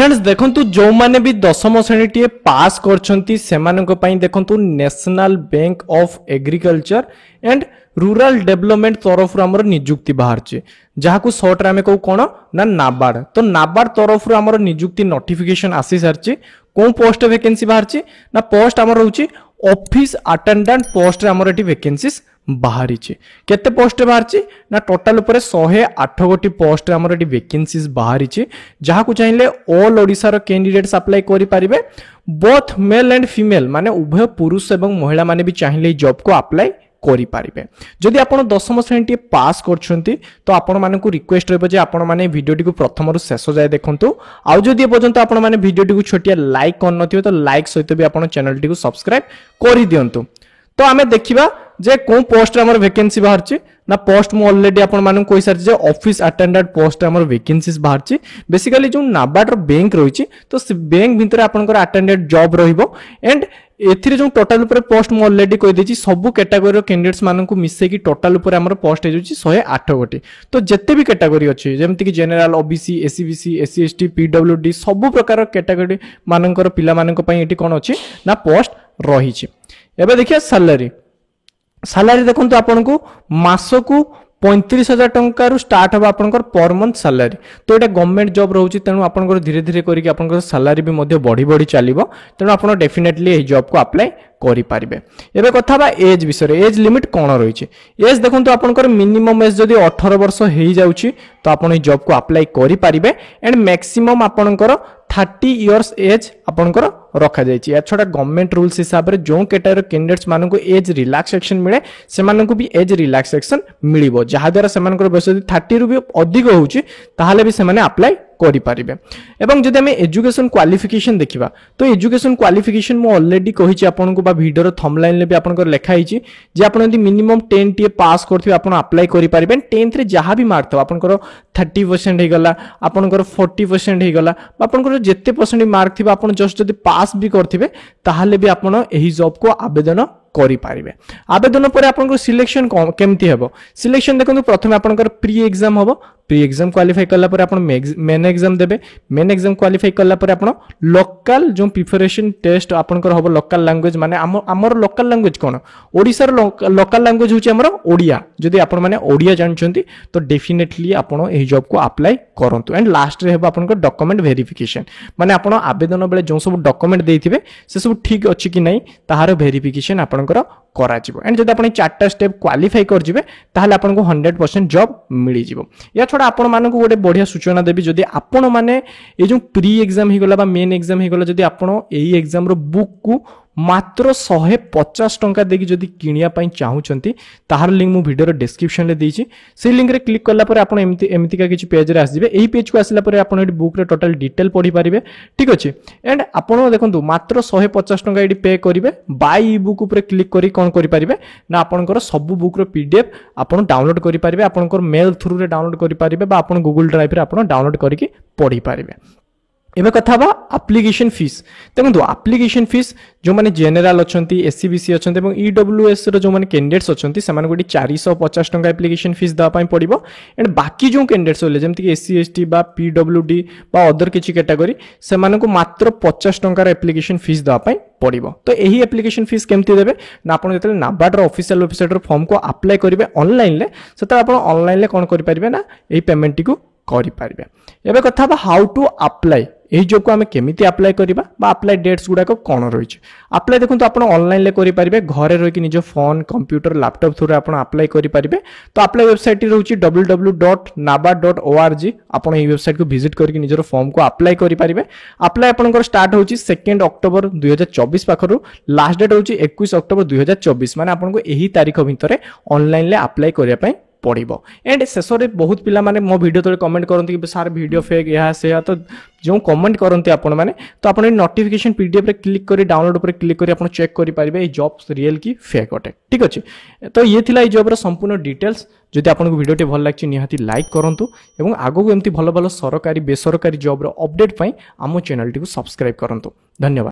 Friends देखंतु जो माने भी दशम श्रेणी टी पास करछंती सेमानक पई देखंतु national bank of agriculture and rural development तरफ हमर नियुक्ति बाहर छे जहाकू शॉर्ट रे हमें को कोन ना नाबार्ड। तो नाबार्ड तरफ हमर नियुक्ति नोटिफिकेशन आसी सारची कोन पोस्ट वैकेंसी बाहर छे ना पोस्ट हमर रहउची ऑफिस अटेंडेंट पोस्ट रे हमर एटी वैकेंसीज बाहरी छे। केते पोस्ट बाहर छे ना टोटल ऊपर 108 गोटी पोस्ट रे हमर एटी वैकेंसीज बाहरी छे जहाकू चाहिए ऑल ओडिसा रो कैंडिडेट्स अप्लाई करि परिबे बोथ मेल एंड फीमेल माने उभय पुरुष एवं महिला माने भी चाहिए जॉब को अप्लाई करि पारिबे। जदि आपण दशम श्रेणी पास करछंती तो आपण मानकु रिक्वेस्ट रहबे जे आपण माने वीडियोटी को प्रथम रु शेष जाय देखंतु आ जदि पर्यंत आपण माने वीडियोटी को छोटिया लाइक करन नथियो तो लाइक सहित भी आपण चैनल टी को सब्सक्राइब करि दियंतु। तो आमे देखिबा जे कोन पोस्ट रे हमर वैकेंसी बाहर छी ना पोस्ट मो ऑलरेडी आपण मानन कोइ सार जे ऑफिस अटेंडेंट पोस्ट हमर वैकेंसीज बाहर छी। बेसिकली जो नाबार्ड रो बैंक रही छी तो से बैंक भितर आपनकर अटेंडेंट जॉब रहिबो एंड एथिरे जो टोटल ऊपर पोस्ट मो ऑलरेडी कहि देछि सब कैटेगरी रो कैंडिडेट्स मानन को मिसे की टोटल ऊपर हमर पोस्ट हे जोछि 108 गोटी। तो जत्ते भी कैटेगरी अछि जेमति कि general OBC SCBC SC ST PWD सब प्रकार कैटेगरी माननकर पिला माननक पई एठी कोन अछि ना पोस्ट रही छी। एबे देखिए सैलरी देखंतु आपनको मासकू 35,000 टंका रु स्टार्ट होबा आपनकर पर मंथ सैलरी। तो एटा गवर्नमेंट जॉब रहउची तेनु आपनकर धीरे धीरे करिक आपनकर सैलरी भी मध्ये बढ़ी बढ़ी चलिबो तेनु आपन डेफिनेटली एही जॉब को अप्लाई करि पारिबे। एबे कथा बा एज विषय एज लिमिट कोन रहिछि एज देखंतु आपनकर मिनिमम एज जदी 18 वर्ष हेई जाउची तो आपन ए जॉब को अप्लाई करि पारिबे एंड मैक्सिमम आपनकर 30 इयर्स एज आपनकर रखा जाइछि। या छोटा गवर्नमेंट रूल्स हिसाब रे जो कैटेगरी कैंडिडेट्स मानन को एज रिलैक्सेशन मिले से मानन को भी एज रिलैक्सेशन मिलिबो जहा द्वारा से मानकर बयस 30 रु भी अधिक होउची ताहाले भी से माने अप्लाई करि पारिबे। एवं जदि हमें एजुकेशन क्वालिफिकेशन देखिबा तो एजुकेशन क्वालिफिकेशन मो ऑलरेडी कहिछि आपनको बा वीडियो रो थंबनेल ले भी आपनकर लेखा हिछि जे आपन यदि मिनिमम 10 टी पास करथिबे आपन अप्लाई करि पारिबे। 10th रे जहा भी मार्क थबा आपनकर 30% हे गला आपनकर 40% हे गला आपनकर जत्ते परसेंट मार्क थिबा आपन जस्ट जदि पास भी करथिबे ताहाले भी आपन एही जॉब को आवेदन करि पारिबे। आवेदन पर आपनको सिलेक्शन केमती हेबो सिलेक्शन देखंतु प्रथमे आपनकर प्री एग्जाम होबो प्री एग्जाम क्वालिफाई करला पर आपन मेन एग्जाम देबे मेन एग्जाम क्वालिफाई करला पर आपन लोकल जो प्रिपरेशन टेस्ट आपनकर होबो लोकल लैंग्वेज माने हमर लोकल लैंग्वेज कोन ओडिसा रो लोकल लैंग्वेज होची हमर ओडिया। जदि आपन माने ओडिया जानछंती तो डेफिनेटली आपन एही जॉब को अप्लाई करंतु एंड लास्ट रे हेबो आपनकर डॉक्यूमेंट वेरिफिकेशन माने आपन आवेदन बेले जो सब डॉक्यूमेंट देइथिबे से सब ठीक अछि कि नै ताहार वेरिफिकेशन आपनकर करा जिवो एंड जदि आपन 4टा स्टेप क्वालिफाई कर जिवे ताहाले आपनको 100% जॉब मिली जिवो। या छोड़ा आपण मानको गोटे बढ़िया सूचना देबी जदि आपण माने ए जो प्री एग्जाम ही गला बा मेन एग्जाम ही गला जदि आपण एही एग्जाम रो बुक को मात्र 150 टंका देकी जदि किनिया पई चाहुचंती ताहार लिंक मु वीडियो रो डिस्क्रिप्शन ले देछि से लिंक रे क्लिक करला पर आपण एमती का किछि पेज रे आसी जिवे एही पेज को आसिला पर आपण एडी बुक रे टोटल डिटेल पढी परिबे। ठीक अछि एंड आपण देखंतु मात्र 150 टंका एडी पे करिवे बाय ई बुक ऊपर क्लिक करी कोन करि परिबे ना आपनकर सब बुक रो पीडीएफ आपण डाउनलोड करि परिबे आपनकर मेल थ्रू रे डाउनलोड करि परिबे बा आपण गूगल ड्राइव रे आपण डाउनलोड करिकि पढी परिबे। एबे कथा बा एप्लीकेशन फीस देखो एप्लीकेशन फीस जो माने जनरल अछंती एससीबीसी अछंती एवं ईडब्ल्यूएस रो जो माने कैंडिडेट्स अछंती से माने गोटी 450 टंका एप्लीकेशन फीस दा पई पड़िबो एंड बाकी जो कैंडिडेट्स होले जेमति कि एससी एसटी बा पीडब्ल्यूडी बा अदर किछि कैटेगरी से माने को मात्र 50 टंका एप्लीकेशन फीस दा पई पड़िबो। तो एही एप्लीकेशन फीस केमति देबे ना आपण जतले नाबार्ड रो ऑफिशियल वेबसाइट रो फॉर्म को अप्लाई करिवे ऑनलाइन ले सेता आपण ऑनलाइन ले कोन करि परिबे ना एही पेमेंट टी को करि परिबे। एबे कथा बा हाउ टू अप्लाई एही जॉब को हमें केमिति अप्लाई करिबा बा अप्लाई डेट्स गुडा को कोन रहिछ अप्लाई देखंतु आपण ऑनलाइन ले करि परिबे घरे रहि कि निज फोन कंप्यूटर लैपटॉप थ्रू आपण अप्लाई करि परिबे। तो अप्लाई वेबसाइट रहउची www.nabard.org आपण ए वेबसाइट को विजिट करके निजर फॉर्म को अप्लाई करि परिबे। अप्लाई आपनकर स्टार्ट होची 2 अक्टोबर 2024 पाखरु लास्ट डेट होची 21 अक्टोबर 2024 माने आपण को एही तारीख भितरे ऑनलाइन ले अप्लाई करिया पई पड़िबो। एंड शेषरे बहुत पिला माने मो वीडियो तले कमेंट करंती कि सर वीडियो फेक या से तो जो कमेंट करंती आपण माने तो आपण नोटिफिकेशन पीडीएफ रे क्लिक करी डाउनलोड ऊपर क्लिक करी आपण चेक करि पारिबे ए जॉब रियल की फेक अटे। ठीक अछि तो ये थिला ए जॉब रो संपूर्ण डिटेल्स जदि आपण को वीडियो टे भल लागछि निहाती लाइक करंतु एवं आगो को एमती भलो भलो सरकारी बेसरकारी जॉब रो अपडेट पई हमो चैनल टी को सब्सक्राइब करंतु। धन्यवाद।